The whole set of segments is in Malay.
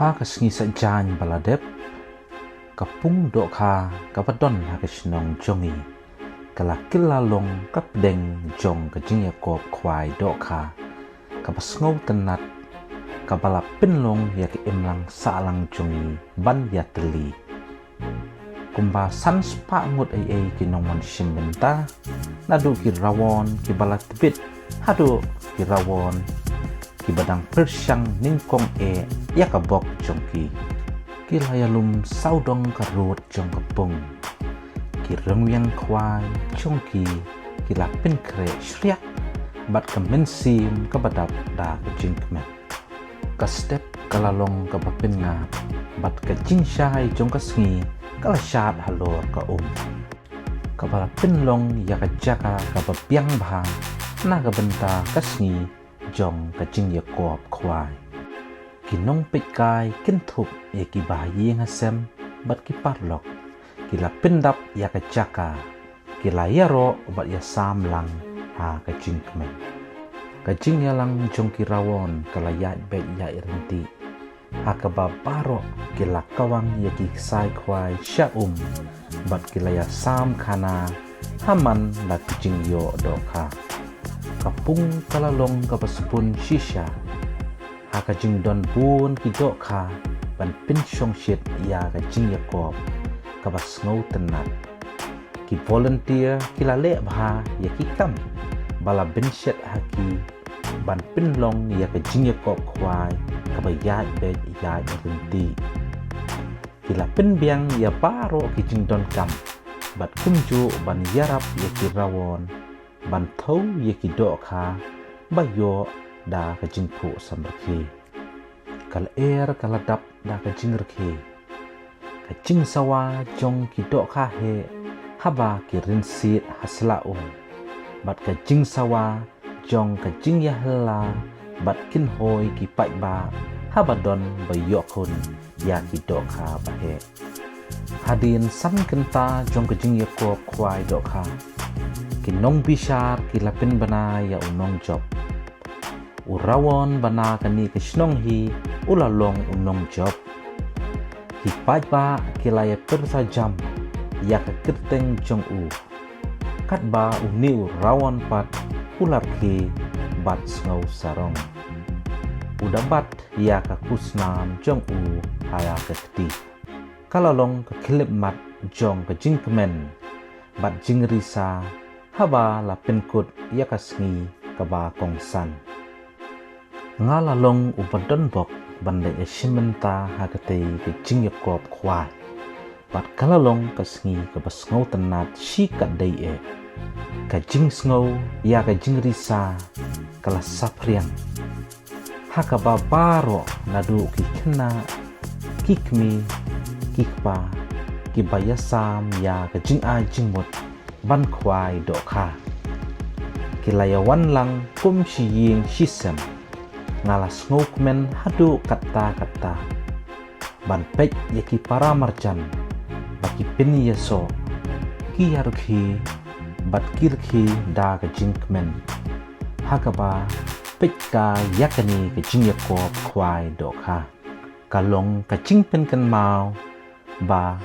Ha kasngi sa jan baladep kapung dok ha kapadon ha kasnong jongi kala kilalong kapdeng jong kajing Yakob kwai dok ha kapasngau tenat kabala pinlong yak imlang salang jongi ban yateli kumba sans pa ngut ai kinong man shimbenta nadu ki rawon ki balat bit hadu ki rawon ki badang persyang ningkong yakabok jongki ki layalum saudong karut jong kapung ki rengyang kwai jongki ki lapin kre shriak bat kemensim kabadap da kejing kemet kastep kalalong kabapin nga bat kejing syai jong kasngi kalashat halor ka kabala pinlong yakajaka kabapiang bah naga benta kasngi jong kajing Yakob kwai kinong pikai kintup ya ki bahayi ngasem bat ki parlok kila pindap ya kajaka kila yaro bat ya samlang ha kajing kemen kajing yalang jong ki rawon kala ya bet ya irenti ha kababaro kila kawang ya ki sai kwai syaum bat kila ya sam kana haman la kajing yo doka kapung kalalong kapasupun shisha hakajing don bun kidok ka ban pinsyong shit ya kajing Yakob kabas ngau tenat ki volunteer kilale bha ya kikam bala binshet haki ban pinlong ya kajing Yakob kwai kabayat bet ya rinti kila pinbiang ya baro kajing don kam bat kumju ban yarap ya kirawon ban thau ye ki do kha bayo da kajing pu samrki kal kala dap da kajing rki kajing sawa jong ki do kha he haba ki rinsit hasla bat kajing sawa jong kajing ya hela bat kin hoi ki pai ba haba don bayo kun ya ki do kha ba he hadin sam kenta jong kajing Yakob kwai do kha kinong bishar kilapin bana ya unong job urawon bana kani kisnong hi ulalong unong job hipat ba kilaya persa jam ya kekirteng jong kat ba uni urawon pat ular ki bat ngau sarong udabat ya kakusnam jong haya kekti kalalong kekilip mat jong kejing kemen bat jing risa haba la penkut yakasngi kaba kongsan ngalalong upadon bok bandai esimenta hakate kejing Yakob kwai bat kalalong kasngi kabasngau tenat shi kadai kajing sngo ya kajing risa kala sapriang hakaba baro nadu kikena kikmi kikpa kibayasam ya kajing ajingmut ban kwai do kha kilayawan lang kum shiying shisem ngalas ngokmen hadu kata ban pek yaki para marjan baki pin yeso ki yarki bat kirki da kajing kmen hakaba pekka yakani kajing Yakob kwai do kha kalong kajing pen kan mau ba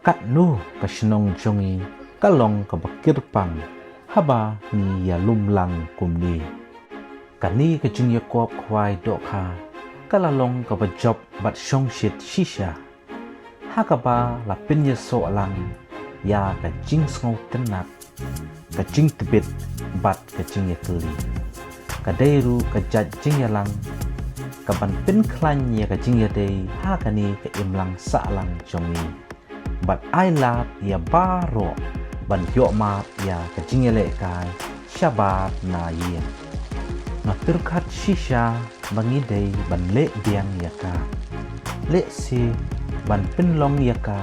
kat nu kasnong jongi kalong kabakir pang haba ni ya lumlang kumni kani kajing Yakob kwai do kha kalalong kabajob bat shong shit shisha hakaba lapin ya so lang ya kajing ngau tenat kajing tebit bat kajing yakeli kadairu kajat jing yalang kaban pin klan ya kajing yadei hakani ka imlang salang jongi bat I love ya baro ban yok ma ya kajing yale kai syabat na yin ngaturkat shisha bangidei ban le biang ya ka le si ban pinlong ya ka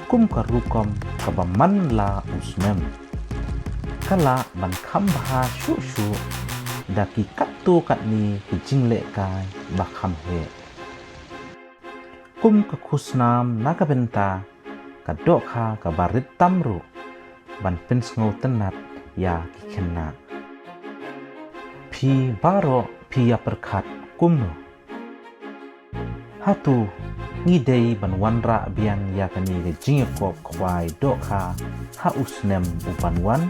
kum karukom kabaman la usmem kala ban khambha shu daki katu katni kajing le kai bakham he kum ka khusnam nakabenta kadok kha kabarit tamru ban pin ngau tenat ya kikena pi baro pi ya perkat kumno hatu ngidei banwan ra biang yakani ke jing kop kwai do kha ha usnem upanwan